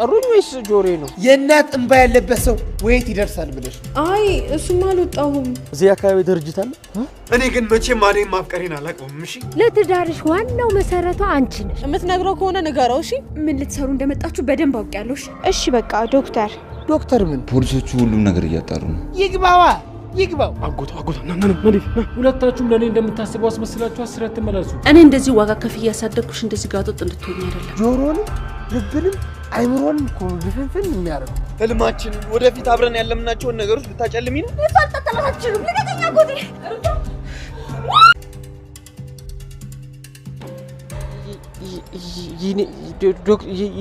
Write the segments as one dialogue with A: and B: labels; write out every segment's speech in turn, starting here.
A: ጠሩኝ ወይስ ጆሬ ነው?
B: የእናት እንባ ያለበት ሰው ወይት ይደርሳል ብለሽ?
C: አይ እሱማ አልወጣሁም።
A: እዚህ አካባቢ ድርጅት አለ?
D: እኔ ግን መቼም ማኔን ማፍቀሬን አላውቀውም። እሺ
E: ለትዳርሽ ዋናው መሰረቱ አንቺ ነሽ።
C: የምትነግረው ከሆነ ንገረው። እሺ
E: ምን ልትሰሩ እንደመጣችሁ በደንብ አውቃለሁ።
F: እሺ በቃ ዶክተር
B: ምን?
G: ፖሊሶቹ ሁሉም ነገር እያጣሩ ነው።
B: ይግባው።
D: አጎታ
H: ሁለታችሁም ለኔ እንደምታስበው አስመስላችሁ አስራት ተመላሱ።
C: እኔ እንደዚህ ዋጋ ከፍዬ ያሳደግኩሽ እንደዚህ ጋጦጥ እንድትሆኝ አይደለም።
B: ጆሮንም ልብንም አይምሮንም ኮንዲፈንፈን የሚያደርጉ
D: ህልማችን ወደፊት አብረን ያለምናቸውን ነገሮች ልታጨልሚ ነው?
E: ተጣጣላችሁ ለከተኛ ጎዲ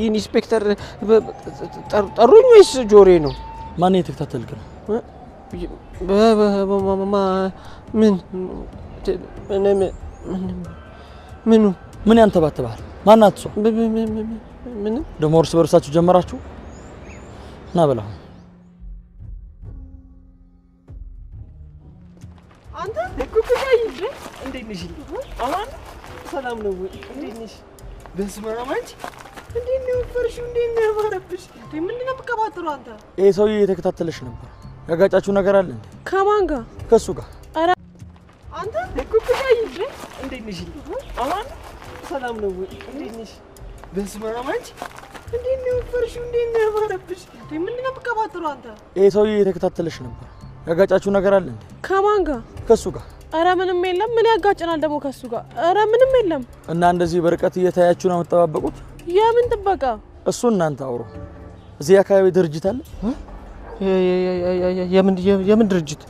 A: ኢንስፔክተር ጠሩኝ ወይስ ጆሬ ነው?
H: ማን የተከታተልክ ነው? ምን ያንተባተባል? ማናት እሷ?
A: ምን
H: ደሞ እርስ በርሳችሁ ጀመራችሁ? ና በላ
A: አንተ ኩኩካይ እንዴት ነሽ? አማን ሰላም ነው ወይ? እንዴት ነሽ? በስመ አብ አንቺ እንዴት ነው ፈርሽው? እንዴት ነው ያማረብሽ? ምንድነው በቀባጥሩ? አንተ
H: ይሄ ሰውዬ የተከታተለሽ ነበር። ያጋጫችሁ ነገር አለ እንዴ?
C: ከማን ጋር?
H: ከሱ ጋር።
C: አረ
A: አንተ ኩኩካይ እንዴት ነሽ? አማን ሰላም ነው ወይ? እንዴት ነሽ? በስመ አብ አንቺ እንዴት ነው ፈርሽው? እንዴት ነው ያማረብሽ? ምንድነው በቀባጥሩ? አንተ
H: ይሄ ሰውዬ የተከታተለሽ ነበር። ያጋጫችሁ ነገር አለ እንዴ?
C: ከማን ጋር?
H: ከሱ ጋር።
C: አረ ምንም የለም። ምን ያጋጭናል ደግሞ ከሱ ጋር? አረ ምንም የለም።
H: እና እንደዚህ በርቀት እየታያችሁ ነው የምትጠባበቁት?
C: የምን ጥበቃ?
H: እሱ እናንተ አውሩ። እዚህ አካባቢ ድርጅት አለ?
A: የምን ድርጅት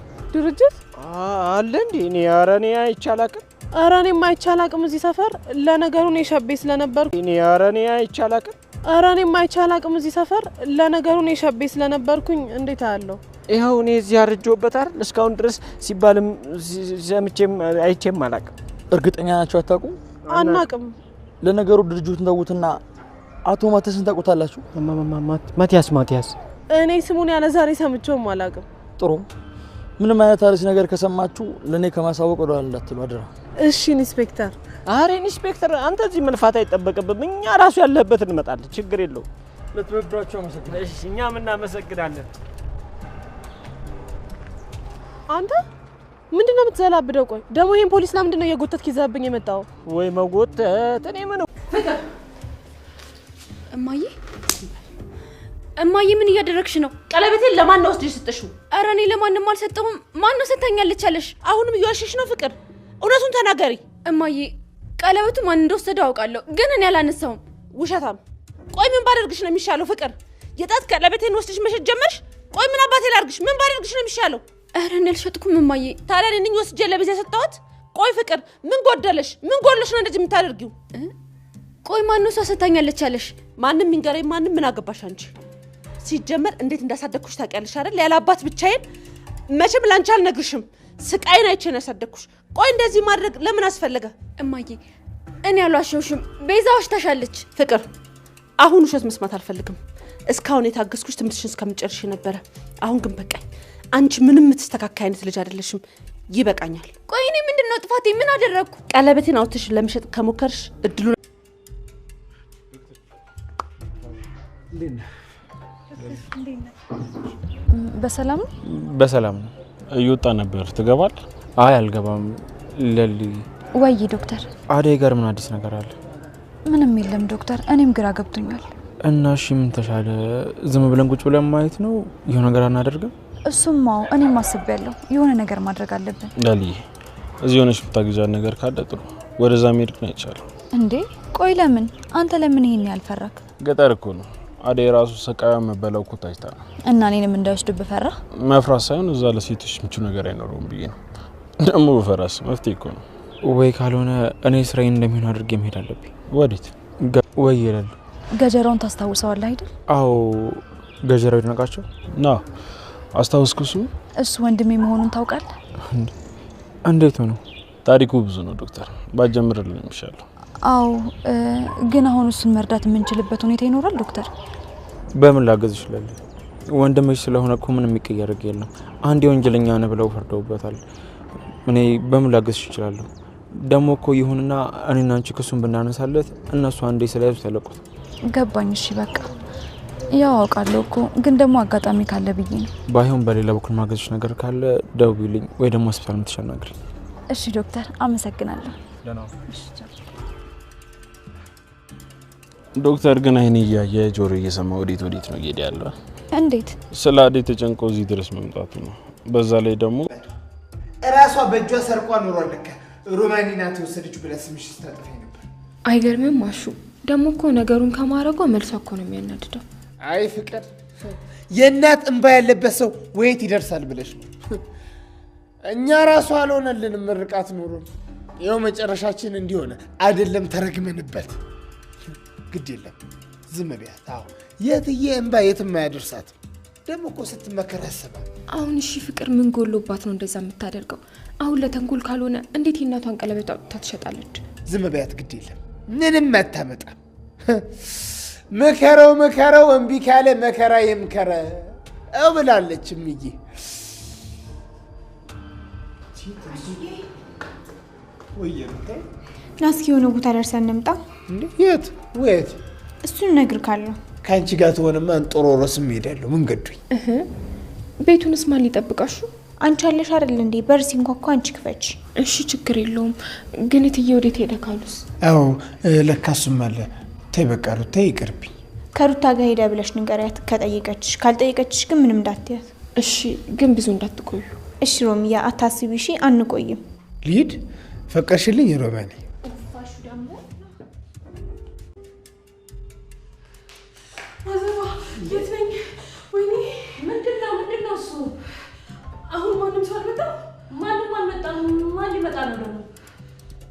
A: አለ እንዴ? እኔ አይቻላቅም።
C: አረ እኔም አይቻላቅም እዚህ ሰፈር። ለነገሩ እኔ ሸቤ ስለነበርኩ
A: እኔ አይቻላቅም።
C: አረ እኔም አይቻላቅም እዚህ ሰፈር። ለነገሩ እኔ ሸቤ ስለነበርኩኝ እንዴት አያለው?
A: ይሄው እኔ እዚህ አርጆበት አይደል? እስካሁን ድረስ ሲባልም ሰምቼም አይቼም አላቅም።
H: እርግጠኛ ናችሁ አታውቁም?
C: አናቅም።
H: ለነገሩ ድርጅቱን ተውትና አቶ ማቲያስን ታውቁታላችሁ?
A: ማቲያስ
C: እኔ ስሙን ያለ ዛሬ ሰምቼውም አላቅም።
H: ጥሩ። ምንም አይነት አዲስ ነገር ከሰማችሁ ለኔ ከማሳወቅ ወደ ኋላ እንዳትሉ አደራ።
C: እሺ ኢንስፔክተር።
A: አሬ ኢንስፔክተር አንተ እዚህ መልፋት አይጠበቅብም። እኛ ራሱ ያለበት እንመጣለን። ችግር የለው።
H: ለትብብራችሁ አመሰግናለሁ።
A: እሺ እኛም እናመሰግናለን።
C: አንተ ምንድነው የምትዘላብደው? ቆይ ደግሞ ይሄን ፖሊስ ለምንድነው የጎተትክ ይዘብኝ የመጣው?
A: ወይ መጎተት እኔ ምን
E: እማዬ ምን እያደረግሽ ነው?
C: ቀለበቴን ለማን ነው ወስደሽ ሰጠሽው?
E: ኧረ እኔ ለማንም አልሰጠሁም። ማን ነው ሰጣኛለች አለሽ?
C: አሁንም እያዋሸሽ ነው ፍቅር። እውነቱን ተናገሪ።
E: እማዬ ቀለበቱ ማን እንደወሰደው አውቃለሁ፣ ግን እኔ አላነሳውም።
C: ውሸታም። ቆይ ምን ባደርግሽ ነው የሚሻለው ፍቅር? የጣት ቀለበቴን ወስደሽ መሸጥ ጀመርሽ? ቆይ ምን አባቴ ላድርግሽ? ምን ባደርግሽ ነው የሚሻለው?
E: ኧረ እኔ አልሸጥኩም እማዬ።
C: ታዲያ እኔ ነኝ ወስጄ ለቤዛ ሰጣሁት? ቆይ ፍቅር ምን ጎደለሽ? ምን ጎለሽ ነው እንደዚህ የምታደርጊው?
E: ቆይ ማን ነው ሰጣኛለች አለሽ?
C: ማንም ይንገረኝ ማንም። ምን አገባሽ አንቺ? ሲጀመር እንዴት እንዳሳደግኩሽ ታውቂያለሽ አይደል? ያለ አባት ብቻዬን መቼም ላንቺ አልነግርሽም። ስቃይን አይቼ ነው ያሳደግኩሽ። ቆይ እንደዚህ ማድረግ ለምን አስፈለገ?
E: እማዬ እኔ አልዋሸሁሽም። ቤዛ ዋሽታሻለች።
C: ፍቅር አሁን ውሸት መስማት አልፈልግም። እስካሁን የታገስኩሽ ትምህርትሽን እስከምጨርሽ ነበረ። አሁን ግን በቃኝ። አንቺ ምንም የምትስተካከይ አይነት ልጅ አይደለሽም። ይበቃኛል።
E: ቆይ እኔ ምንድነው ጥፋቴ? ምን አደረግኩ?
C: ቀለበቴን አውጥተሽ ለመሸጥ ከሞከርሽ እድሉን
I: በሰላም ነው። እየወጣ ነበር። ትገባል? አይ አልገባም። ለሊ
F: ወይ ዶክተር፣
I: አደይ ጋር ምን አዲስ ነገር አለ?
F: ምንም የለም ዶክተር፣ እኔም ግራ ገብቶኛል።
I: እና እሺ ምን ተሻለ? ዝም ብለን ቁጭ ብለን ማየት ነው? የሆነ ነገር አናደርግም?
F: እሱማው እኔም አስቤያለሁ። የሆነ ነገር ማድረግ አለብን።
I: ለሊ እዚህ ሆነሽ የምታግዣት ነገር ካለ ጥሩ። ወደዛ መሄድ ነው አይቻልም
F: እንዴ? ቆይ ለምን? አንተ ለምን ይሄን ያልፈራክ?
I: ገጠር እኮ ነው። አደይ ራሱ ሰቃያ መበላው እኮ ታይታ ነው።
F: እና እኔንም እንዳይወስዱብህ ፈራ?
I: መፍራት ሳይሆን እዛ ለሴቶች ምቹ ነገር አይኖርም ብዬ ነው። ደግሞ በፈራስ መፍትሄ እኮ ነው። ወይ ካልሆነ እኔ ስራዬን እንደሚሆን አድርጌ መሄድ አለብኝ። ወዴት? ወይ ይላል።
F: ገጀራውን ታስታውሰዋለህ አይደል?
I: አዎ ገጀራው ይነቃቸው ና አስታውስኩ።
F: እሱ ወንድሜ መሆኑን ታውቃለህ?
I: እንዴት ነው? ታሪኩ ብዙ ነው ዶክተር፣ ባጀምርልኝ ይሻላል።
F: አዎ ግን አሁን እሱን መርዳት የምንችልበት ሁኔታ ይኖራል ዶክተር?
I: በምን ላገዝ ይችላል? ወንድምሽ ስለሆነ እኮ ምንም የሚቀየር የለም። አንድ ወንጀለኛ ነህ ብለው ፈርደውበታል። እኔ በምን ላገዝ ይችላል? ደግሞ እኮ ይሁንና እኔና አንቺ ክሱን ብናነሳለት እነሱ አንዴ ስለያዙ ተለቁት።
F: ገባኝ። እሺ በቃ ያው አውቃለሁ እኮ ግን ደግሞ አጋጣሚ ካለ ብዬ ነው።
I: ባይሆን በሌላ በኩል ማገዝሽ ነገር ካለ ደውዪልኝ ወይ ደግሞ ሆስፒታል የምትሻናግሪ።
F: እሺ ዶክተር አመሰግናለሁ።
I: ደህና
F: እሺ
J: ዶክተር ግን አይኔ እያየ ጆሮ እየሰማ ወዴት ነው እየሄደ ያለው?
F: እንዴት?
J: ስለ አዴ ተጨንቆ እዚህ ድረስ መምጣቱ ነው። በዛ ላይ ደግሞ
B: እራሷ በእጇ ሰርቋ ኑሯል። ለካ ሮማኒ ናት የወሰደችው ብለህ ስምሽ ስታጠፋኝ ነበር።
E: አይገርምም ማሹ? ደግሞ እኮ ነገሩን ከማረጓ መልሷ እኮ ነው የሚያናድደው።
B: አይ ፍቅር፣ የእናት እንባ ያለበት ሰው ወይት ይደርሳል ብለሽ ነው። እኛ ራሱ አልሆነልንም ምርቃት ኑሮን ይኸው መጨረሻችን እንዲሆነ አይደለም ተረግመንበት። ግድ የለም ዝም ቢያት። አዎ የትዬ እንባ የትም አያደርሳት። ደግሞ እኮ ስትመከር ያሰባል።
E: አሁን እሺ ፍቅር ምን ጎሎባት ነው እንደዛ የምታደርገው? አሁን ለተንኮል ካልሆነ እንዴት የእናቷን ቀለበት አውጥታ ትሸጣለች?
B: ዝም ቢያት፣ ግድ የለም ምንም አታመጣም። መከራው እምቢ ካለ መከራ ይምከረ ብላለች እምዬ።
K: ናስኪ የሆነ ቦታ ደርሰን እንምጣ።
B: የት ወይት?
K: እሱን እነግርካለሁ።
B: ካንቺ ጋር ተሆነማ እንጦሮሮስም ሄዳለሁ። ምን ገዱኝ?
E: ቤቱንስ ማን ሊጠብቃሹ?
K: አንቺ አለሽ አይደል እንዴ? በር ሲንኳኳ አንቺ ክፈች።
E: እሺ ችግር የለውም። ግን እትዬ ወዴት ሄደ ካሉስ?
B: አዎ ለካሱም አለ። ተይ በቃ ሩታ ይቅርብኝ።
K: ከሩታ ጋር ሄዳ ብለሽ ንገሪያት ከጠየቀችሽ። ካልጠየቀችሽ ግን ምንም እንዳትያት
E: እሺ? ግን ብዙ እንዳትቆዩ
K: እሺ? ሮሚያ አታስቢ እሺ? አንቆይም።
B: ልሂድ። ፈቀድሽልኝ ሮማኒ?
K: እፋሹ ደግሞ
C: አዘባ የት ነኝ? ወይኔ ምንድነው እሱ? አሁን ማንም ሰው አልመጣም? ማንም አልመጣም። ማን ሊመጣ ነው ደግሞ?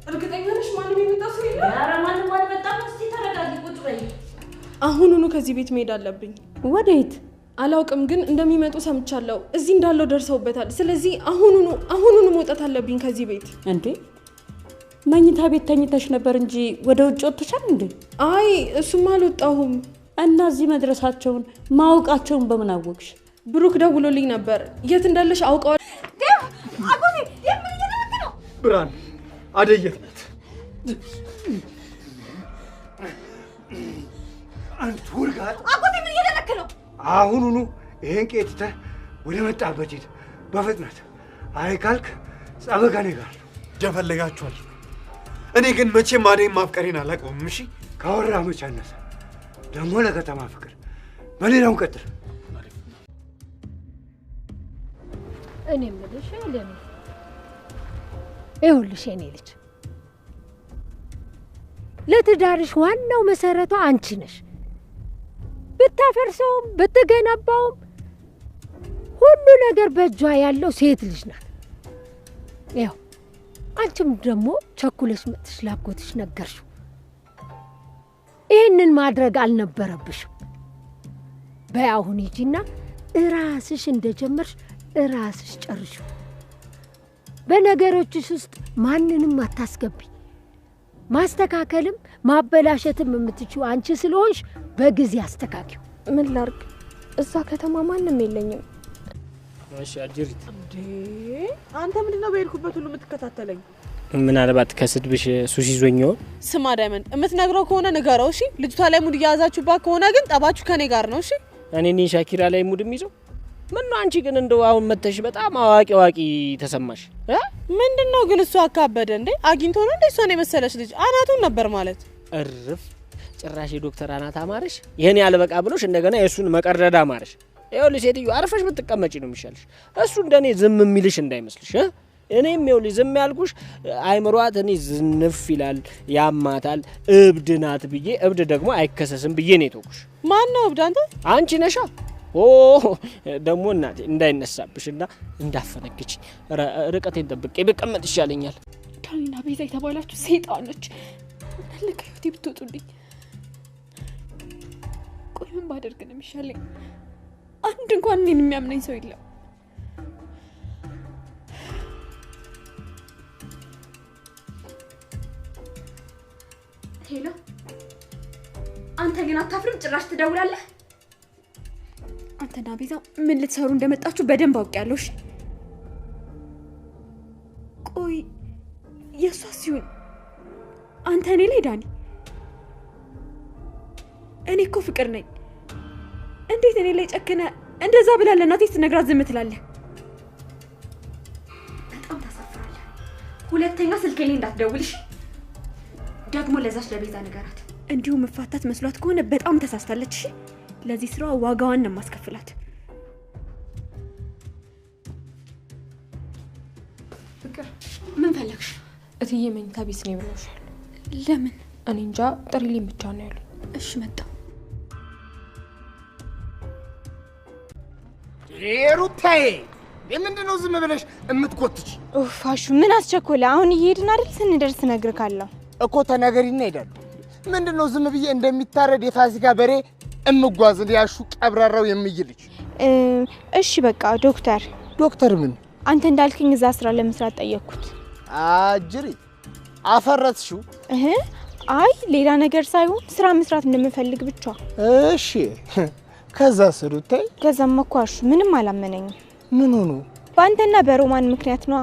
C: እርግጠኛ ነሽ ማንም የመጣ ሰው የለም? ኧረ ማንም አልመጣም። እስቲ ተረጋጊ፣ ቁጭ በይ። አሁኑኑ ከዚህ ቤት መሄድ አለብኝ።
L: ወዴት?
C: አላውቅም፣ ግን እንደሚመጡ ሰምቻለሁ። እዚህ እንዳለው ደርሰውበታል። ስለዚህ አሁኑኑ መውጣት አለብኝ ከዚህ ቤት።
L: እንዴ መኝታ ቤት ተኝተሽ ነበር እንጂ ወደ ውጭ ወጥተሻል እንዴ?
C: አይ እሱማ አልወጣሁም።
L: እና እዚህ መድረሳቸውን ማወቃቸውን በምን አወቅሽ?
C: ብሩክ ደውሎልኝ ነበር። የት እንዳለሽ አውቀዋል።
K: አጎቴ የምን እየተመከ ነው?
A: ብርሃን አደይ የት ናት?
B: አንተ ውርጋት!
K: አጎቴ ምን እየተመከ ነው?
B: አሁኑኑ ይሄን ቄትተህ ወደ መጣበት ሂድ በፍጥነት። አይ ካልክ ጸበጋ እኔ ጋር ነው።
A: እንደፈለጋችኋል። እኔ ግን መቼም አደይን ማፍቀሬን አላውቀውም። እሺ
B: ካወራ መች አነሰ? ደግሞ ለከተማ ፍቅር በሌላው ቀጥል።
M: እኔ የምልሽ ለኔ ይኸውልሽ የኔ ልጅ ለትዳርሽ ዋናው መሰረቷ አንቺ ነሽ። ብታፈርሰውም ብትገነባውም ሁሉ ነገር በእጇ ያለው ሴት ልጅ ናት። ያው አንቺም ደግሞ ቸኩለሽ መጥተሽ ላጎትሽ ነገርሽው። ይህንን ማድረግ አልነበረብሽም። በይ አሁን ሂጂና እራስሽ እንደጀመርሽ እራስሽ ጨርሽው። በነገሮችሽ ውስጥ ማንንም አታስገቢ። ማስተካከልም ማበላሸትም የምትችው አንቺ ስለሆንሽ በጊዜ አስተካኪው።
E: ምን ላርግ? እዛ ከተማ ማንም የለኝም።
N: እሺ አጅሪት፣
C: እንዴ አንተ ምንድነው በሄድኩበት ሁሉ የምትከታተለኝ?
N: ምናልባት ከስድብሽ ሱስ ይዞኝ ይሆን?
C: ስማ ዳይመንድ፣ የምትነግረው ከሆነ ንገረው እሺ? ልጅቷ ላይ ሙድ እያያዛችሁባት ከሆነ ግን ጠባችሁ ከኔ ጋር ነው እሺ?
N: እኔ ሻኪራ ላይ ሙድ የሚይዘው ምን ነው? አንቺ ግን እንደው አሁን መተሽ በጣም አዋቂ ተሰማሽ?
C: ምንድነው ግን እሱ አካበደ እንዴ? አግኝቶ ነው እንዴ እሷን የመሰለች ልጅ? አናቱን ነበር ማለት
N: እርፍ። ጭራሽ ዶክተር አናት አማረሽ። ይሄን ያልበቃ ብሎሽ እንደገና የሱን መቀረዳ አማረሽ። ይኸውልሽ ሴትዮ አርፈሽ ብትቀመጪ ነው የሚሻልሽ። እሱ እንደኔ ዝም የሚልሽ እንዳይመስልሽ። እኔም ይኸውልሽ ዝም ያልኩሽ አይምሯት እኔ ዝንፍ ይላል ያማታል እብድ ናት ብዬ፣ እብድ ደግሞ አይከሰስም ብዬ ነው የተውኩሽ።
C: ማን ነው እብድ? አንተ?
N: አንቺ ነሻ። ኦ ደግሞ እናቴ እንዳይነሳብሽና እንዳፈነግጭ ርቀቴን ጠብቄ ብቀመጥ ይሻለኛል።
E: ዳኒና ቤዛ የተባላችሁ ሰይጣኖች ለካ ህይወቴ ብትወጡልኝ። ቆይ ምን ባደርግ ነው የሚሻለኝ? አንድ እንኳን እኔን የሚያምነኝ ሰው የለም። ሄሎ፣ አንተ ግን አታፍርም? ጭራሽ ትደውላለህ። አንተና ቤዛ ምን ልትሰሩ እንደመጣችሁ በደንብ አውቄያለሁ። እሺ ቆይ የሷ ሲሆን አንተ እኔ ላይ ዳኒ፣ እኔ እኮ ፍቅር ነኝ።
L: እንዴት እኔ ላይ ጨክነ እንደዛ ብላ ለእናቴ ስትነግራት ዝም ትላለህ? በጣም ታሳፍራለህ። ሁለተኛ ስልኬ ላይ እንዳትደውልሽ። ደግሞ ለዛች ለቤዛ ነገራት። እንዲሁ መፋታት መስሏት ከሆነ በጣም ተሳስታለች። እሺ ለዚህ ስራዋ ዋጋዋን ነው ማስከፍላት።
E: ፍቅር ምን ፈለግሽ? እትዬ መኝታ ቤት ነው ብለውሻል።
L: ለምን?
E: እኔ እንጃ ጥሪልኝ ብቻ ነው ያሉኝ።
L: እሺ መጣሁ።
B: ሩታዬ ምንድነው ዝም ብለሽ እምትጎትች?
K: ፋሹ ምን አስቸኮለ? አሁን እየሄድን አይደል? ስንደርስ እነግርካለሁ
B: እኮ ተናገሪና ሄዳለሁ። ምንድነው ዝም ብዬ እንደሚታረድ የፋሲካ በሬ እምጓዝ ያሹ ቀብራራው የሚይልሽ?
K: እሺ በቃ ዶክተር።
B: ዶክተር ምን?
K: አንተ እንዳልከኝ እዛ ስራ ለመስራት ጠየቅኩት።
B: አጅሪ አፈረጥሽው?
K: አይ ሌላ ነገር ሳይሆን ስራ መስራት እንደምፈልግ ብቻ።
B: እሺ ከዛ ስሩታይ?
K: ከዛማ እኮ አሹ ምንም አላመነኝም።
B: ምን ሆኖ?
K: በአንተና በሮማን ምክንያት ነው።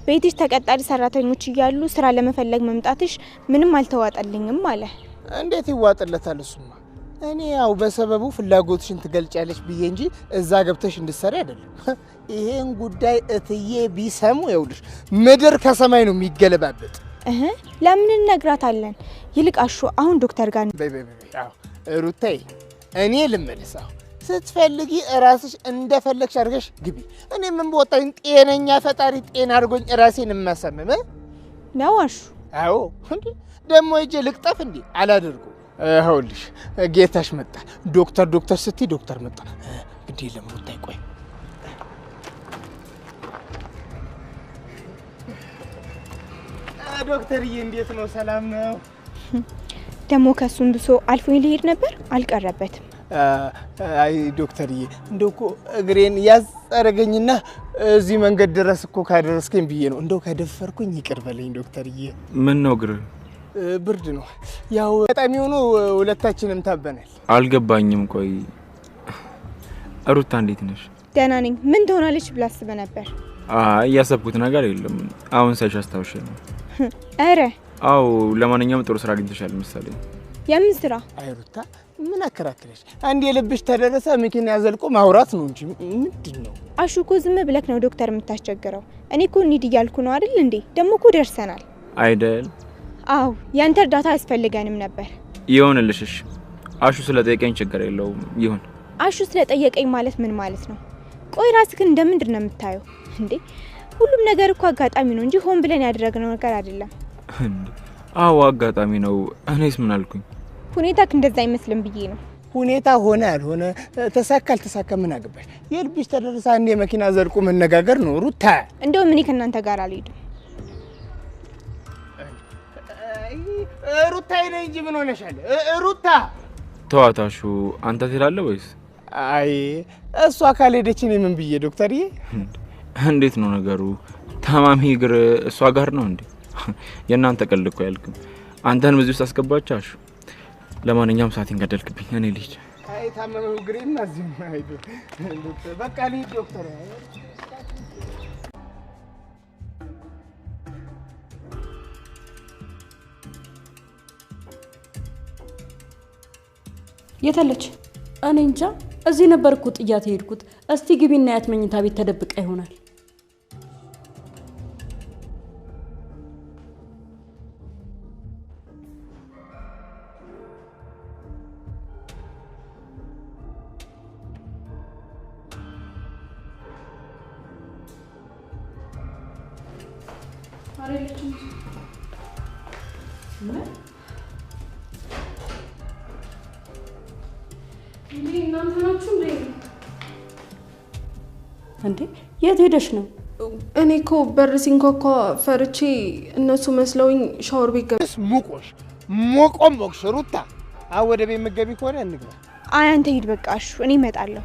K: ቤትሽ ተቀጣሪ ሰራተኞች እያሉ ስራ ለመፈለግ መምጣትሽ ምንም አልተዋጠልኝም አለ።
B: እንዴት ይዋጥለታል? እሱማ እኔ ያው በሰበቡ ፍላጎትሽን ትገልጫለሽ ብዬ እንጂ እዛ ገብተሽ እንድትሰሪ አይደለም። ይሄን ጉዳይ እትዬ ቢሰሙ ይኸውልሽ ምድር ከሰማይ ነው የሚገለባበጥ።
K: ለምን እነግራታለን? ይልቅ አሹ አሁን ዶክተር ጋር
B: አዎ ሩታይ እኔ ልመልሳው ስትፈልጊ ራስሽ እንደፈለግሽ አድርገሽ ግቢ። እኔ ምን በወጣኝ ጤነኛ ፈጣሪ ጤና አድርጎኝ ራሴን የማሳመመ
K: ነው አሹ።
B: አዎ እንዴ ደሞ እጄ ልቅጠፍ እንዴ? አላደርጉ። ይኸውልሽ ጌታሽ መጣ። ዶክተር ስትይ ዶክተር መጣ። ግዴ ለምሩታይ ቆይ ዶክተርዬ እንዴት ነው? ሰላም ነው?
K: ደሞ ከሱን ብሶ አልፎኝ ሊሄድ ነበር አልቀረበትም።
B: አይ ዶክተርዬ እንደው እኮ እግሬን ያጸረገኝና እዚህ መንገድ ድረስ እኮ ካደረስከኝ ብዬ ነው። እንደው ከደፈርኩኝ ይቅር በለኝ ዶክተርዬ።
I: ምን ነው እግር?
B: ብርድ ነው። ያው በጣም ሆኖ ሁለታችንም ታበናል።
I: አልገባኝም። ቆይ ሩታ እንዴት ነሽ?
K: ደህና ነኝ። ምን ትሆናለች ብላ አስበ ነበር?
I: እያሰብኩት ነገር የለም። አሁን ሳይሽ አስታውሽ ነው።
K: አረ
I: አው ለማንኛውም ጥሩ ስራ አግኝተሻል መሰለኝ።
K: የምን ስራ?
B: አይ ሩታ ምን አከራከረሽ? አንድ የልብሽ ተደረሰ መኪና ያዘልቆ ማውራት ነው እንጂ ምንድነው?
K: አሹ እኮ ዝም ብለክ ነው ዶክተር የምታስቸግረው። እኔ እኮ እንሂድ እያልኩ ነው አይደል እንዴ? ደሞ እኮ ደርሰናል
I: አይደል?
K: አው ያንተ እርዳታ ያስፈልገንም ነበር።
I: ይሁንልሽ። እሺ አሹ ስለጠየቀኝ ችግር የለውም ይሁን።
K: አሹ ስለጠየቀኝ ማለት ምን ማለት ነው? ቆይ ራስክን እንደምንድን ነው የምታየው እንዴ? ሁሉም ነገር እኮ አጋጣሚ ነው እንጂ ሆን ብለን ያደረግነው ነገር አይደለም።
B: አዎ አጋጣሚ ነው። እኔስ ምን አልኩኝ?
K: ሁኔታክ እንደዛ አይመስልም ብዬ ነው።
B: ሁኔታ ሆነ አልሆነ ተሳካ አልተሳካ ምን አገባሽ? የልብሽ ተደረሰ አንድ የመኪና ዘልቁ መነጋገር ነው ሩታ።
K: እንደውም እኔ ከናንተ ጋር አልሄድም።
B: ሩታ ነኝ እንጂ ምን ሆነሻል? ሩታ
I: ተዋታሹ አንተ ትላለህ ወይስ?
B: አይ እሷ ካልሄደች እኔ ምን ብዬ ዶክተርዬ?
I: እንዴት ነው ነገሩ? ታማሚ እግር እሷ ጋር ነው እንዴ? የእናንተ ቀልድ እኮ ያልክም። አንተን በዚህ ውስጥ አስገባቻሽ። ለማንኛውም ሰዓትን ገደልክብኝ። እኔ ልሂድ።
B: አይ ታመመው እግሬን ማዝም አይዶ በቃ ልሂድ ዶክተር።
L: የታለች? እኔ እንጃ። እዚህ ነበርኩ ጥያት ሄድኩት። እስቲ ግቢና ያት መኝታ ቤት ተደብቃ ይሆናል። እንዴ የት ሄደሽ ነው?
E: እኔ እኮ በር ሲንኳኳ ፈርቼ እነሱ መስለውኝ ሻወር ቤት ገባሽ።
B: ሙቆሽ ሞቆም ሞክሽ ሩታ። ወደ ቤት መገቢ ከሆነ እንግባ።
K: አይ አንተ ሂድ በቃ። እሺ እኔ እመጣለሁ።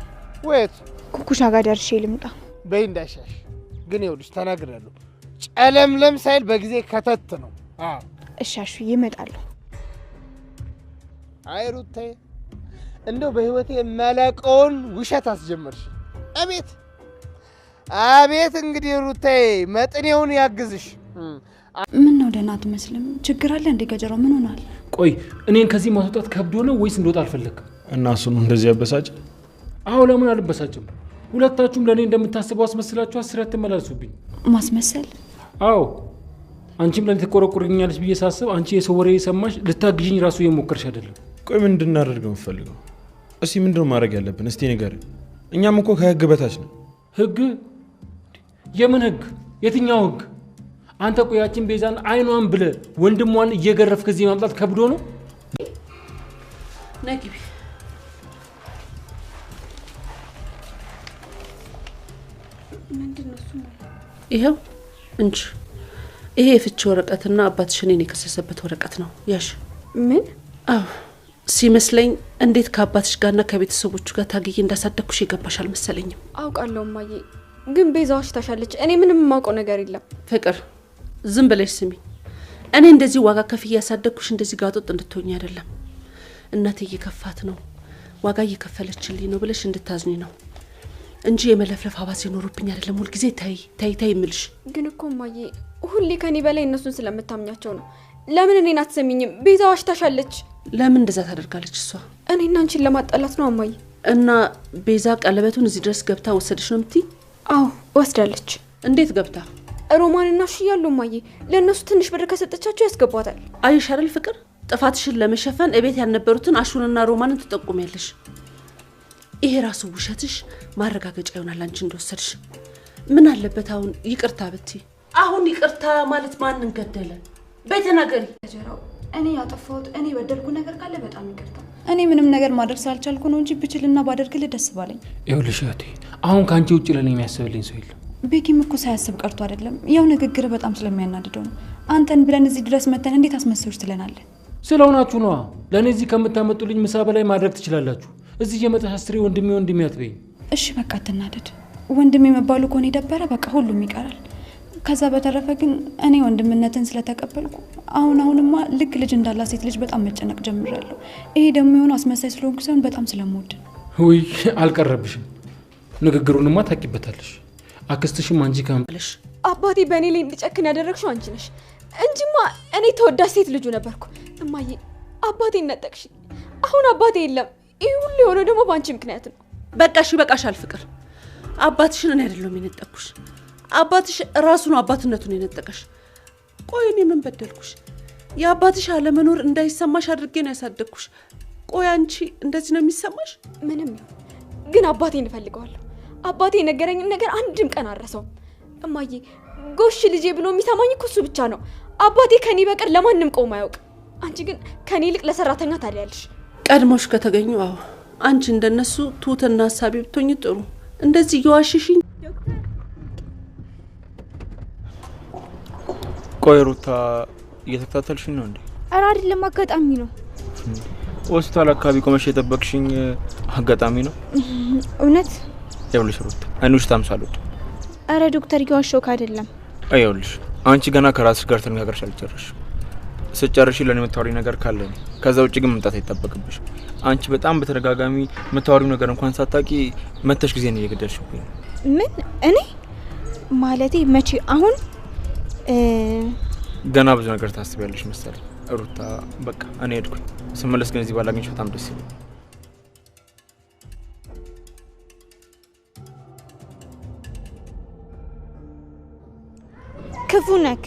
B: ወይት
K: ኩኩሻ ጋር ደርሼ ልምጣ።
B: በይ እንዳሻሽ። ግን ይኸውልሽ ተናግሬያለሁ። ጨለምለም ሳይል በጊዜ ከተት ነው።
K: እሺ አሹ እመጣለሁ።
B: አይ ሩታዬ እንደው በህይወቴ የማላውቀውን ውሸት አስጀመርሽ። አቤት አቤት። እንግዲህ ሩታዬ መጥኔውን ያግዝሽ።
F: ምን ነው ደህና አትመስልም? ችግር አለ እንዴ? ገጀራው ምን ሆናል?
J: ቆይ እኔን ከዚህ ማስወጣት ከብዶ ነው ወይስ እንደወጣ አልፈለግም?
H: እና እሱ ነው እንደዚህ ያበሳጭ?
O: አዎ ለምን አልበሳጭም? ሁለታችሁም ለኔ እንደምታስቡ አስመስላችሁ አስራት ተመላልሱብኝ።
F: ማስመሰል?
O: አዎ አንቺም ለኔ ተቆረቁርኛለሽ ብዬ ሳስብ አንቺ የሰው ወሬ የሰማሽ ልታግዢኝ ራሱ የሞከርሽ አይደለም።
J: ቆይ ምን እንድናደርግ ነው የምትፈልገው? እስቲ ምንድነው ማድረግ ያለብን? እስቲ ንገር። እኛም እኮ ከህግ በታች ነው።
O: ህግ? የምን ህግ? የትኛው ህግ? አንተ ቆያችን ቤዛን አይኗን ብለ ወንድሟን እየገረፍክ ከዚህ ማምጣት ከብዶ ነው?
C: ነግቢ ምንድነው እሱ? ይሄው እንጂ ይሄ የፍቺ ወረቀትና አባትሽ እኔን የከሰሰበት ወረቀት ነው። ያሽ ምን? አዎ ሲመስለኝ እንዴት ከአባትሽ ጋርና ከቤተሰቦቹ ጋር ታግዬ እንዳሳደግኩሽ ይገባሽ አልመሰለኝም።
L: አውቃለሁ እማዬ፣ ግን ቤዛዋሽ ታሻለች። እኔ ምንም የማውቀው ነገር የለም።
C: ፍቅር ዝም ብለሽ ስሚ። እኔ እንደዚህ ዋጋ ከፍዬ ያሳደግኩሽ እንደዚህ ጋጦጥ እንድትሆኝ አይደለም። እናቴ እየከፋት ነው፣ ዋጋ እየከፈለችልኝ ነው ብለሽ እንድታዝኝ ነው እንጂ የመለፍለፍ አባዜ ኖሮብኝ አይደለም። ሁል ጊዜ ታይ ታይ ታይ እምልሽ።
L: ግን እኮ እማዬ ሁሌ ከኔ በላይ እነሱን ስለምታምኛቸው ነው። ለምን እኔን አትሰሚኝም? ቤዛዋሽ ታሻለች።
C: ለምን እንደዛ ታደርጋለች እሷ?
L: እኔና አንቺን ለማጣላት ነው እማዬ።
C: እና ቤዛ ቀለበቱን እዚህ ድረስ ገብታ ወሰደች ነው የምትይ?
L: አዎ ወስዳለች።
C: እንዴት ገብታ?
L: ሮማንና እሺ ያሉ እማዬ ለእነሱ ትንሽ ብር ከሰጠቻቸው ያስገቧታል።
C: አይሽ አይደል ፍቅር፣ ጥፋትሽን ለመሸፈን እቤት ያልነበሩትን አሹንና ሮማንን ትጠቁሚያለሽ። ይሄ ራሱ ውሸትሽ ማረጋገጫ ይሆናል አንቺ እንደወሰድሽ። ምን አለበት አሁን ይቅርታ ብትይ? አሁን ይቅርታ ማለት ማንን ገደለ? በተናገሪ
F: ጀራው እኔ ያጠፋሁት እኔ በደልኩ ነገር ካለ በጣም ይቅርታ። እኔ ምንም ነገር ማድረግ ስላልቻልኩ ነው እንጂ ብችልና ባደርግልህ ደስ ባለኝ።
O: ይኸውልሽ እህቴ፣ አሁን ካንቺ ውጭ ለኔ የሚያስብልኝ ሰው የለም።
F: ቤኪም እኮ ሳያስብ ቀርቶ አይደለም፣ ያው ንግግር በጣም ስለሚያናድደው ነው። አንተን ብለን እዚህ ድረስ መተን እንዴት አስመሰልሽ ትለናለህ?
O: ስለሆናችሁ ነው። ለኔ እዚህ ከምታመጡልኝ ምሳ በላይ ማድረግ ትችላላችሁ። እዚህ የመጣሽ አስሬ ወንድሜ አትበይኝ።
F: እሺ በቃ አትናደድ። ወንድሜ መባሉ ኮኔ ደበረ፣ በቃ ሁሉም ይቀራል። ከዛ በተረፈ ግን እኔ ወንድምነትን ስለተቀበልኩ አሁንማ ልክ ልጅ እንዳላ ሴት ልጅ በጣም መጨነቅ ጀምራለሁ። ይሄ ደግሞ የሆነ አስመሳይ ስለሆንኩ ሳይሆን በጣም ስለምወድ።
O: ውይ አልቀረብሽም። ንግግሩንማ ታቂበታለሽ። አክስትሽም አንቺ ካምብለሽ
L: አባቴ በእኔ ላይ እንዲጨክን ያደረግሽው አንቺ ነሽ እንጂማ እኔ ተወዳጅ ሴት ልጁ ነበርኩ። እማዬ አባቴን ነጠቅሽ። አሁን አባቴ የለም። ይሄ ሁሉ የሆነው ደግሞ በአንቺ ምክንያት ነው።
C: በቃሽ በቃሻል ፍቅር። አባትሽን እኔ አይደለም የነጠቅኩሽ፣ አባትሽ ራሱ ነው አባትነቱን የነጠቀሽ። ቆይ እኔ ምን በደልኩሽ? የአባትሽ አለመኖር እንዳይሰማሽ አድርጌ ነው ያሳደግኩሽ። ቆይ አንቺ እንደዚህ ነው የሚሰማሽ?
L: ምንም ግን አባቴን እፈልገዋለሁ። አባቴ የነገረኝን ነገር አንድም ቀን አረሰው። እማዬ ጎሽ ልጄ ብሎ የሚሰማኝ እኮ እሱ ብቻ ነው። አባቴ ከኔ በቀር ለማንም ቆሞ አያውቅ። አንቺ ግን ከኔ ይልቅ ለሰራተኛ ታዲያለሽ።
C: ቀድሞሽ ከተገኙ አዎ አንቺ እንደነሱ ትሁትና ሐሳቢ ብትሆኚ ጥሩ። እንደዚህ እየዋሽሽኝ።
I: ቆይ ሩታ እየተከታተልሽኝ ነው እንዴ?
K: ኧረ አይደለም አጋጣሚ ነው።
I: ሆስፒታል አካባቢ ቆመሽ የጠበቅሽኝ አጋጣሚ ነው?
K: እውነት?
I: ይኸውልሽ ሩታ አይኑሽ ታምሳሉ።
K: ኧረ ዶክተር እየዋሸሁክ አይደለም።
I: ይኸውልሽ አንቺ ገና ከራስሽ ጋር ተነጋግረሽ አልጨረስሽም። ስትጨርሺ ለኔ የምታወሪው ነገር ካለ ነው። ከዛ ውጭ ግን መምጣት አይጠበቅብሽ። አንቺ በጣም በተደጋጋሚ የምታወሪው ነገር እንኳን ሳታቂ መተሽ ጊዜ ነው እየገደልሽብኝ።
K: ምን? እኔ ማለቴ መቼ? አሁን
I: ገና ብዙ ነገር ታስቢያለሽ መሰለኝ ሩታ። በቃ እኔ ሄድኩኝ። ስመለስ ግን እዚህ ባላገኝሽ በጣም ደስ ይላል።
K: ክፉ ነክ።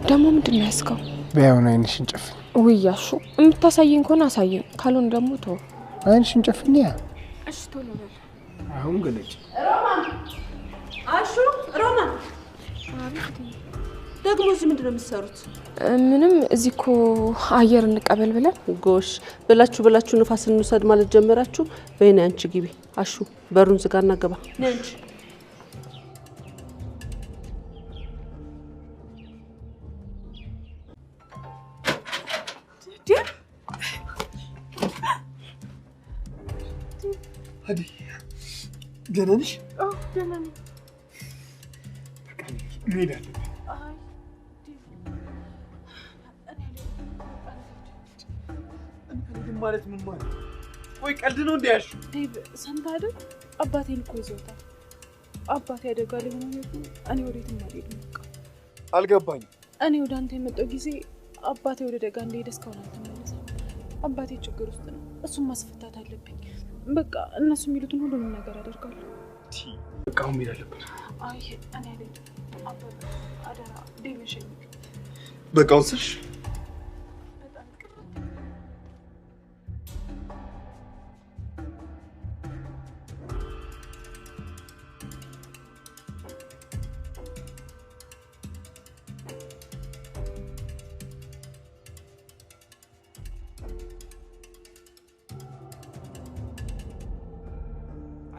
E: ደግሞ ምንድን ነው ያስከው?
B: በያውን አይንሽን ጨፍኝ።
E: ውያሹ የምታሳየኝ ከሆነ አሳየኝ፣ ካልሆነ ደግሞ ተው።
B: አይንሽን ጨፍኝ። ያ
E: እሺ ቶሎ በል።
B: አሁን ገለጭ።
C: ሮማን አሹ፣ ሮማን ደግሞ እዚህ ምንድን ነው የምትሰሩት?
E: ምንም እዚህ እኮ አየር እንቀበል ብለን።
C: ጎሽ ብላችሁ ንፋስ እንውሰድ ማለት ጀመራችሁ። በእኔ አንቺ ግቢ። አሹ በሩን ዝጋና ገባ። ነንቺ
A: አዲ ደህና ነሽ?
C: አዎ ደህና ነኝ።
A: በቃ እንሄዳለን። ማለት ምን ማለት? ወይ ቀልድ ነው እንዴ? ያሹ
P: ዴቭ ሰምተህ አይደል? አባቴን እኮ ይዘውታል። አባቴ አደጋ ላይ ሆኖ እኔ ወዴትም አልሄድም። በቃ
A: አልገባኝም።
P: እኔ ወደ አንተ የመጣው ጊዜ አባቴ ወደ ደጋ እንደሄደ እስካሁን አልተመለሰም። አባቴ ችግር ውስጥ ነው። እሱን ማስፈታት አለብኝ። በቃ እነሱ የሚሉትን ሁሉንም ነገር አደርጋለሁ።
J: በቃ አሁን መሄድ አለብን።
P: አይ እኔ አይደለም አባባ አደራ ዴቪድ
J: በቃ ወስሽ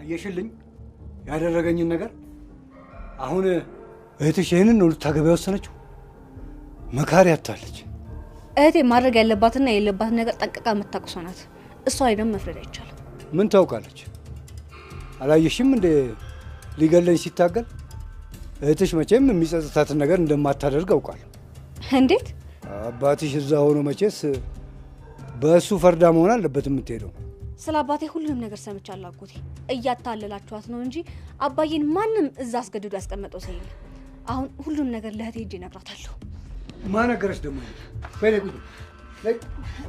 Q: አየሽልኝ ያደረገኝን ነገር። አሁን እህትሽ ይህንን ነው ልታገባ የወሰነችው? መካሪ አታለች።
R: እህቴ ማድረግ ያለባትና የሌለባትን ነገር ጠንቅቃ የምታውቅ ሰው ናት። እሷ ላይ ደግሞ መፍረድ አይቻልም።
Q: ምን ታውቃለች? አላየሽም እንደ ሊገለኝ ሲታገል? እህትሽ መቼም የሚጸጽታትን ነገር እንደማታደርግ አውቃለሁ።
R: እንዴት?
Q: አባትሽ እዛ ሆኖ መቼስ በእሱ ፈርዳ መሆን አለበት የምትሄደው።
R: ስለ አባቴ ሁሉንም ነገር ሰምቻለሁ አጎቴ። እያታለላችኋት ነው እንጂ አባዬን ማንም እዛ አስገድዶ ያስቀመጠው ሰው የለም። አሁን ሁሉንም ነገር ለእህቴ ሄጄ እነግራታለሁ።
Q: ማን ነገረሽ ደግሞ?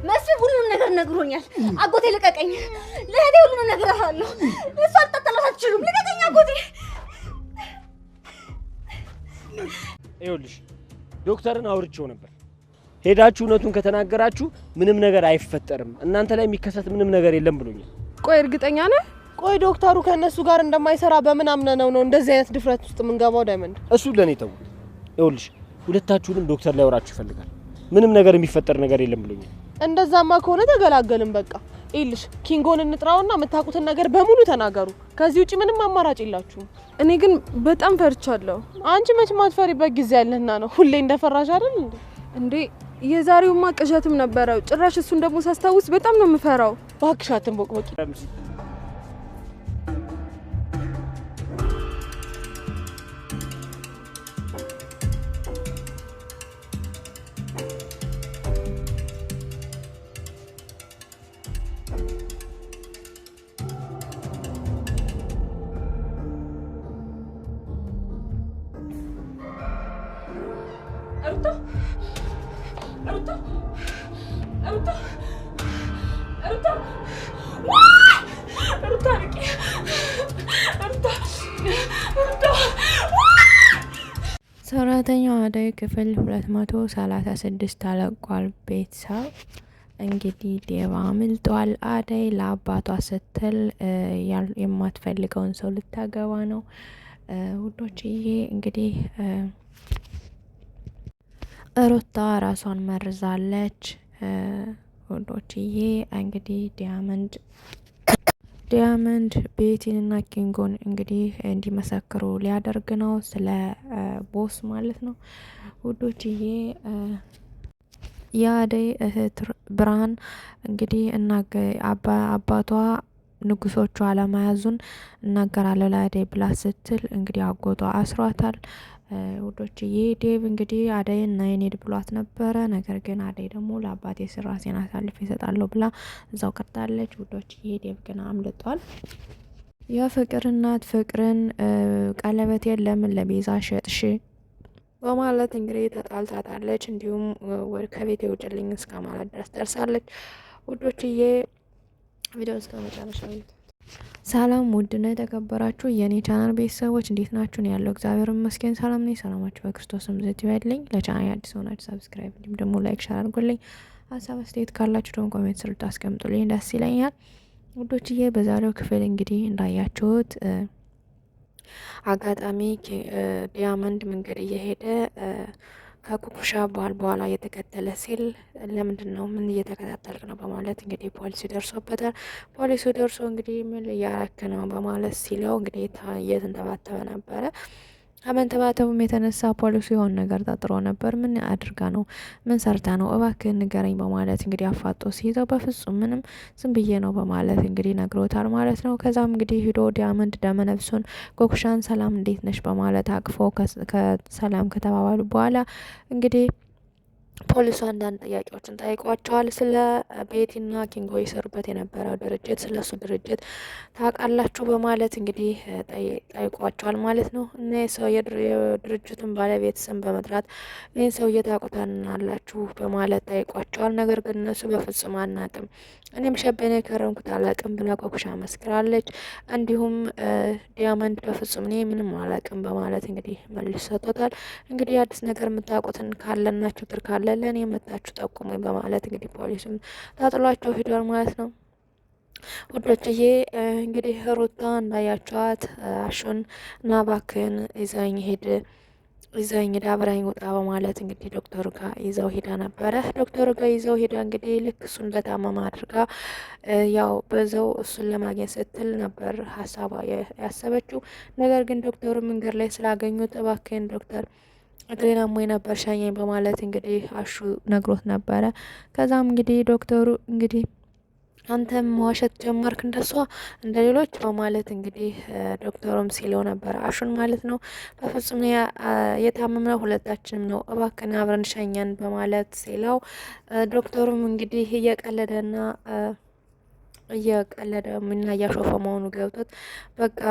R: መስፍን ሁሉንም ነገር ነግሮኛል። አጎቴ ልቀቀኝ። ለእህቴ ሁሉንም ነገር አለው። እሷ ልታጠላት አትችሉም። ልቀቀኝ አጎቴ።
N: ይኸውልሽ ዶክተርን አውርቼው ነበር። ሄዳችሁ እውነቱን ከተናገራችሁ ምንም ነገር አይፈጠርም፣ እናንተ ላይ የሚከሰት ምንም ነገር የለም ብሎኛል።
C: ቆይ እርግጠኛ ነህ?
S: ቆይ ዶክተሩ ከነሱ ጋር እንደማይሰራ በምን አምነው ነው እንደዚህ አይነት ድፍረት ውስጥ የምንገባው? ዳይመንድ
N: እሱ ለኔ ተውት። ይኸውልሽ ሁለታችሁንም ዶክተር ሊያወራችሁ ይፈልጋል። ምንም ነገር የሚፈጠር ነገር የለም ብሎኛል።
S: እንደዛማ ከሆነ ተገላገልን በቃ። ይልሽ ኪንጎን እንጥራውና የምታውቁትን ነገር በሙሉ ተናገሩ። ከዚህ ውጪ ምንም አማራጭ የላችሁም።
C: እኔ ግን በጣም ፈርቻለሁ።
S: አንቺ መች ማትፈሪበት ጊዜ ያለህና ነው ሁሌ እንደፈራሽ አይደል
C: እንዴ? የዛሬውማ ቅዠትም ነበረው። ጭራሽ እሱን ደግሞ ሳስታውስ በጣም ነው የምፈራው።
S: እባክሽ አትንቦቅቦቂ።
E: ሰራተኛዋ አደይ ክፍል 236 ተለቋል። ቤተሰብ እንግዲህ ዴቫ አምልጧል። አደይ ለአባቷ ስትል የማትፈልገውን ሰው ልታገባ ነው ውዶችዬ። እንግዲህ ሩታ ራሷን መርዛለች ውዶችዬ። እንግዲህ ዲያመንድ ቤቲንና ኪንጎን እንግዲህ እንዲመሰክሩ ሊያደርግ ነው፣ ስለ ቦስ ማለት ነው ውዶችዬ። የአደይ እህት ብርሃን እንግዲህ አባቷ ንጉሶቹ አለመያዙን እናገራለሁ ለአደይ ብላ ስትል እንግዲህ አጎቷ አስሯታል ውዶችዬ። ዴቭ እንግዲህ አደይን ና የኔድ ብሏት ነበረ። ነገር ግን አደይ ደግሞ ለአባቴ ስራ ራሴን አሳልፌ እሰጣለሁ ብላ እዛው ቀርታለች ውዶችዬ። ዴቭ ግን አምልጧል። የፍቅር እናት ፍቅርን ቀለበቴን ለምን ለቤዛ ሸጥሽ በማለት እንግዲህ ተጣልታታለች። እንዲሁም ከቤት የውጭልኝ እስከ ማለት ድረስ ደርሳለች ውዶችዬ። ቪዲዮ እስከ መጨረሻ ሰላም ውድና የተከበራችሁ የኔ ቻናል ቤተሰቦች እንዴት ናችሁ? ነው ያለው እግዚአብሔር ይመስገን ሰላም ነኝ። ሰላማችሁ በክርስቶስም ዘት ይበልኝ። ለቻናል አዲስ ሆናችሁ ሰብስክራይብ እንዲሁም ደግሞ ላይክ ሼር አድርጉልኝ። ሀሳብ አስተያየት ካላችሁ ደግሞ ኮሜንት ስር ታስቀምጡልኝ ደስ ይለኛል ውዶችዬ። በዛሬው ክፍል እንግዲህ እንዳያችሁት አጋጣሚ ዲያመንድ መንገድ እየሄደ ከኩኩሻ በኋላ እየተከተለ ሲል ለምንድን ነው ምን እየተከታተልክ ነው በማለት እንግዲህ ፖሊሱ ደርሶበታል። ፖሊሱ ደርሶ እንግዲህ ምን እያረክ ነው በማለት ሲለው እንግዲህ እየተንተባተበ ነበረ። ከመንተባተቡም የተነሳ ፖሊሱ የሆነ ነገር ጠጥሮ ነበር። ምን አድርጋ ነው ምን ሰርታ ነው እባክህ ንገረኝ በማለት እንግዲህ አፋጦ ሲይዘው በፍጹም ምንም ዝም ብዬ ነው በማለት እንግዲህ ነግሮታል ማለት ነው። ከዛም እንግዲህ ሂዶ ዲያመንድ ደመነፍሱን ኩኩሻን ሰላም እንዴት ነሽ በማለት አቅፎ ከሰላም ከተባባሉ በኋላ እንግዲህ ፖሊሱ አንዳንድ ጥያቄዎችን ጠይቋቸዋል። ስለ ቤቲና ኪንጎ ይሰሩበት የነበረው ድርጅት ስለ እሱ ድርጅት ታውቃላችሁ በማለት እንግዲህ ጠይቋቸዋል ማለት ነው። እና የሰው የድርጅቱን ባለቤት ስም በመጥራት ይህን ሰውዬ ታውቁታላችሁ በማለት ጠይቋቸዋል። ነገር ግን እነሱ በፍጹም አናውቅም፣ እኔም ሸበኔ የከረምኩት አላውቅም ብላ ኮኩሻ መስክራለች። እንዲሁም ዲያመንድ በፍጹም እኔ ምንም አላውቅም በማለት እንግዲህ መልስ ሰጥቶታል። እንግዲህ አዲስ ነገር የምታውቁትን ካለና ችግር ካለ ለእኔ መጣችሁ ጠቁሙኝ በማለት እንግዲህ ፖሊስም ታጥሏቸው ሂዷል ማለት ነው። ውዶችዬ እንግዲህ ሩታ እንዳያቸዋት አሹን እና እባክህን ይዘኝ ሄዳ አብራኝ ውጣ በማለት እንግዲህ ዶክተሩ ጋር ይዘው ሄዳ ነበረ። ዶክተሩ ጋር ይዘው ሄዳ እንግዲህ ልክ እሱ እንደታመመ አድርጋ ያው በዛው እሱን ለማግኘት ስትል ነበር ሀሳቧ ያሰበችው። ነገር ግን ዶክተሩ መንገድ ላይ ስላገኙት እባክህን ዶክተር እግሬን አሞኝ ነበር ሻኘኝ በማለት እንግዲህ አሹ ነግሮት ነበረ። ከዛም እንግዲህ ዶክተሩ እንግዲህ አንተም መዋሸት ጀመርክ እንደሷ እንደ ሌሎች በማለት እንግዲህ ዶክተሩም ሲለው ነበር አሹን ማለት ነው። በፍጹም የታመምነው ሁለታችንም ነው፣ እባክን አብረን ሸኘን በማለት ሲለው ዶክተሩም እንግዲህ እየቀለደ ምና እያሾፈ መሆኑ ገብቶት በቃ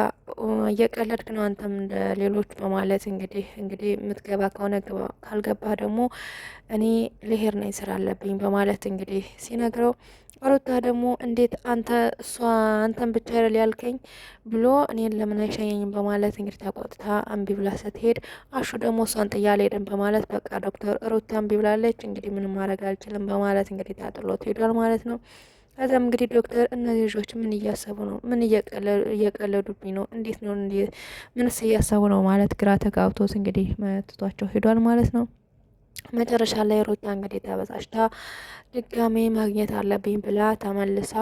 E: እየቀለድክ ነው አንተም እንደ ሌሎች በማለት እንግዲህ የምትገባ ከሆነ ግባ፣ ካልገባ ደግሞ እኔ ልሄድ ነኝ ስራ አለብኝ በማለት እንግዲህ ሲነግረው ሩታ ደግሞ እንዴት አንተን ብቻ አይደል ያልከኝ ብሎ እኔን ለምን አይሸኘኝም በማለት እንግዲህ ተቆጥታ እምቢ ብላ ስትሄድ አሹ ደግሞ እሷን ጥያ አልሄድም በማለት በቃ ዶክተር ሩታ እምቢ ብላለች እንግዲህ ምንም ማድረግ አልችልም በማለት እንግዲህ ታጥሎት ሄዷል ማለት ነው። ከዛም እንግዲህ ዶክተር እነዚህ ልጆች ምን እያሰቡ ነው? ምን እየቀለዱብኝ ነው? እንዴት ነው? ምንስ እያሰቡ ነው? ማለት ግራ ተጋብቶት እንግዲህ ትቷቸው ሄዷል ማለት ነው። መጨረሻ ላይ ሩታ እንግዲህ ተበሳጭታ ድጋሜ ማግኘት አለብኝ ብላ ተመልሳ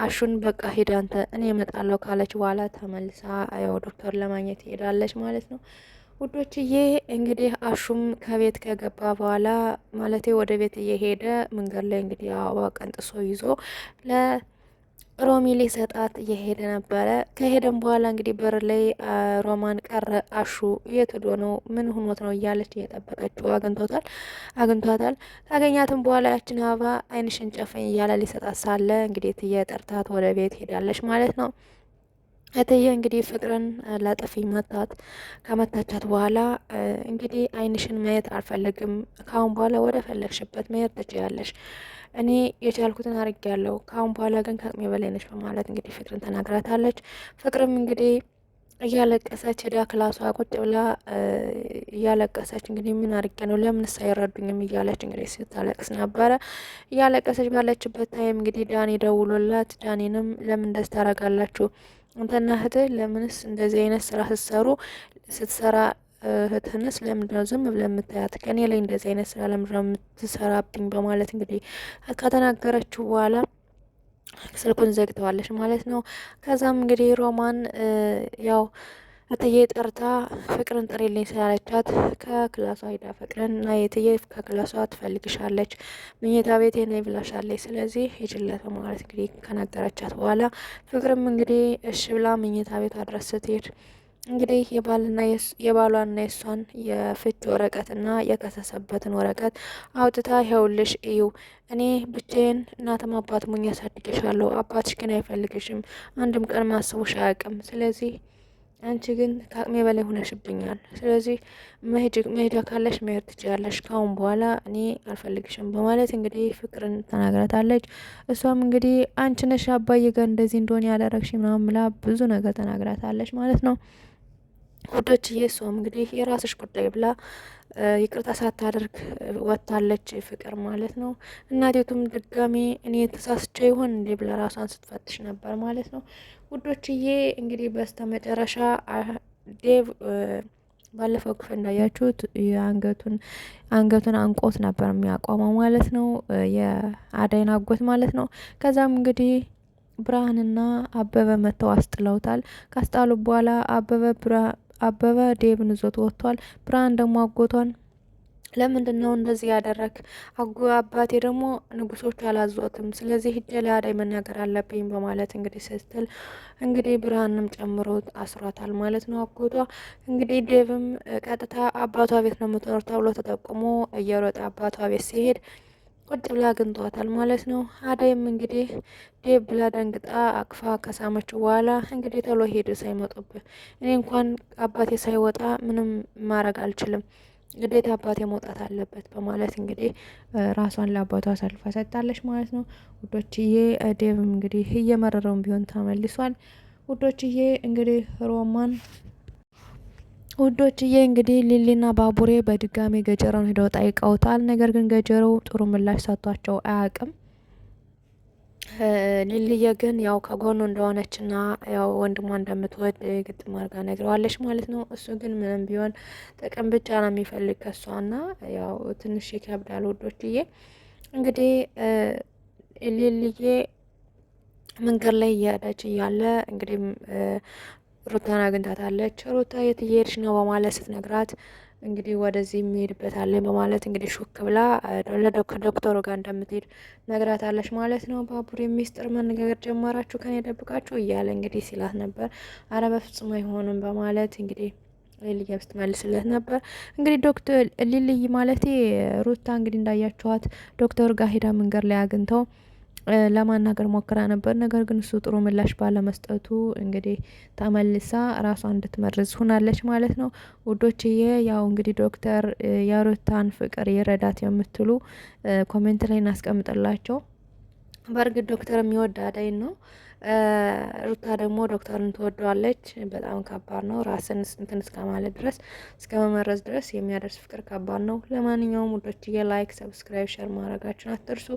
E: አሹን በቃ ሄዳ አንተ እኔ እመጣለሁ ካለች በኋላ ተመልሳ ያው ዶክተር ለማግኘት ትሄዳለች ማለት ነው። ውዶችዬ እንግዲህ አሹም ከቤት ከገባ በኋላ ማለቴ ወደ ቤት እየሄደ መንገድ ላይ እንግዲህ አበባ ቀንጥሶ ይዞ ለሮሚ ሊሰጣት እየሄደ ነበረ። ከሄደም በኋላ እንግዲህ በር ላይ ሮማን ቀረ። አሹ የት ሄዶ ነው? ምን ሆኖት ነው? እያለች እየጠበቀችው አግኝቷታል። ካገኛትም በኋላ ያችን አበባ ዓይንሽን ጨፈኝ እያለ ሊሰጣት ሳለ እንግዲህ እትዬ ጠርታት ወደ ቤት ሄዳለች ማለት ነው። እትዬ እንግዲህ ፍቅርን ለጥፊ መታት። ከመታቻት በኋላ እንግዲህ ዓይንሽን ማየት አልፈልግም፣ ካሁን በኋላ ወደ ፈለግሽበት መሄድ ትችያለሽ፣ እኔ የቻልኩትን አድርጌያለሁ፣ ካሁን በኋላ ግን ከአቅሜ በላይ ነሽ በማለት እንግዲህ ፍቅርን ተናግራታለች። ፍቅርም እንግዲህ እያለቀሰች ሄዳ ክላሷ ቁጭ ብላ እያለቀሰች እንግዲህ ምን አድርጌ ነው ለምንስ አይረዱኝም እያለች እንግዲህ ስታለቅስ ነበረ። እያለቀሰች ባለችበት ታይም እንግዲህ ዳኒ ደውሎላት ዳኒንም ለምን እንደዚህ ታደርጋላችሁ አንተና እህትህ ለምንስ እንደዚህ አይነት ስራ ስትሰራ እህትህንስ ለምንድነው ዝም ብለህ የምታያት? ከኔ ላይ እንደዚህ አይነት ስራ ለምንድነው የምትሰራብኝ? በማለት እንግዲህ ከተናገረችው በኋላ ስልኩን ዘግተዋለች ማለት ነው። ከዛም እንግዲህ ሮማን ያው እትዬ ጠርታ ፍቅርን ጥሪልኝ ስላለቻት ከክላሷ ሂዳ ፍቅርን ና የትዬ ከክላሷ ትፈልግሻለች፣ መኝታ ቤቴ ነይ ብላሻለች፣ ስለዚህ ሂጂላት በማለት እንግዲህ ከነገረቻት በኋላ ፍቅርም እንግዲህ እሺ ብላ መኝታ ቤቷ ድረስ ስትሄድ እንግዲህ የባሏና የሷን የፍች ወረቀትና የከሰሰበትን ወረቀት አውጥታ ይኸውልሽ እዩ፣ እኔ ብቻዬን እናትም አባት ሙኝ ያሳድግሻለሁ፣ አባትሽ ግን አይፈልግሽም፣ አንድም ቀን ማስቡሽ አያውቅም፣ ስለዚህ አንቺ ግን ከአቅሜ በላይ ሆነሽብኛል፣ ስለዚህ መሄጃ ካለሽ መሄድ ትችያለሽ፣ ካሁን በኋላ እኔ አልፈልግሽም በማለት እንግዲህ ፍቅርን ተናግራታለች። እሷም እንግዲህ አንቺ ነሽ አባዬ ጋር እንደዚህ እንደሆነ ያደረግሽ ምናምን ብላ ብዙ ነገር ተናግራታለች ማለት ነው። ውዶችዬ እሷም እንግዲህ የራስሽ ጉዳይ ብላ ይቅርታ ሳታደርግ ወጥታለች ፍቅር ማለት ነው። እናቴቱም ድጋሜ እኔ ተሳስቼ ይሆን እንዴ ብላ ራሷን ስትፈትሽ ነበር ማለት ነው። ውዶችዬ እንግዲህ በስተ መጨረሻ ዴቭ ባለፈው ክፍል እንዳያችሁት አንገቱን አንቆት ነበር የሚያቆመው ማለት ነው፣ የአዳይን አጎት ማለት ነው። ከዛም እንግዲህ ብርሃንና አበበ መተው አስጥለውታል። ካስጣሉ በኋላ አበበ ዴቭን ይዞት ወጥቷል። ብርሃን ደግሞ አጎቷን ለምንድን ነው እንደዚህ ያደረግ? አባቴ ደግሞ ንጉሶቹ አላዞትም፣ ስለዚህ ሂጄ ለአደይ መናገር አለብኝ በማለት እንግዲህ ስትል እንግዲህ ብርሃንም ጨምሮ አስሯታል ማለት ነው አጎቷ። እንግዲህ ዴቭም ቀጥታ አባቷ ቤት ነው የምትኖር ተብሎ ተጠቁሞ እየሮጠ አባቷ ቤት ሲሄድ ቁጭ ብላ አግኝቷታል ማለት ነው። አደይም እንግዲህ ዴቭ ብላ ደንግጣ አቅፋ ከሳመችው በኋላ እንግዲህ ቶሎ ሄድ ሳይመጡብህ፣ እኔ እንኳን አባቴ ሳይወጣ ምንም ማድረግ አልችልም፣ ግዴታ አባቴ መውጣት አለበት በማለት እንግዲህ ራሷን ለአባቷ አሳልፋ ሰጥታለች ማለት ነው ውዶችዬ። ዴቭም እንግዲህ እየመረረውን ቢሆን ተመልሷል ውዶችዬ። እንግዲህ ሮማን ውዶችዬ እንግዲህ ሊሊና ባቡሬ በድጋሚ ገጀራውን ሄደው ጠይቀውታል። ነገር ግን ገጀራው ጥሩ ምላሽ ሰጥቷቸው አያውቅም። ሊልዬ ግን ያው ከጎኑ እንደሆነችና ያው ወንድሟ እንደምትወድ ግጥም አድርጋ ነግረዋለች ማለት ነው። እሱ ግን ምንም ቢሆን ጥቅም ብቻ ነው የሚፈልግ ከሷና ያው ትንሽ ይከብዳል ውዶችዬ። እንግዲህ ሊልዬ መንገድ ላይ እየሄደች እያለ እንግዲህ ሩታን አግኝታታለች። ሩታ የት እየሄድሽ ነው በማለት ስትነግራት እንግዲህ ወደዚህ የሚሄድበታለን በማለት እንግዲህ ሹክ ብላ ከዶክተሩ ጋር እንደምትሄድ ነግራታለች ማለት ነው። ባቡሬ ሚስጥር መነጋገር ጀመራችሁ ከኔ ደብቃችሁ እያለ እንግዲህ ሲላት ነበር። አረ በፍጹም አይሆንም በማለት እንግዲህ ሊልዬ ስትመልስለት ነበር። እንግዲህ ዶክተር ሊልይ ማለቴ ሩታ እንግዲህ እንዳያችኋት ዶክተሩ ጋር ሄዳ መንገድ ላይ አግኝተው ለማናገር ሞክራ ነበር። ነገር ግን እሱ ጥሩ ምላሽ ባለመስጠቱ እንግዲህ ተመልሳ ራሷን እንድትመርዝ ሆናለች ማለት ነው ውዶችዬ። ያው እንግዲህ ዶክተር የሩታን ፍቅር ይረዳት የምትሉ ኮሜንት ላይ እናስቀምጥላቸው። በእርግጥ ዶክተር የሚወድ አደይን ነው። ሩታ ደግሞ ዶክተርን ትወደዋለች። በጣም ከባድ ነው። ራስን እንትን እስከ ማለት ድረስ እስከ መመረዝ ድረስ የሚያደርስ ፍቅር ከባድ ነው። ለማንኛውም ውዶችዬ ላይክ፣ ሰብስክራይብ፣ ሸር ማድረጋችሁን አትርሱ።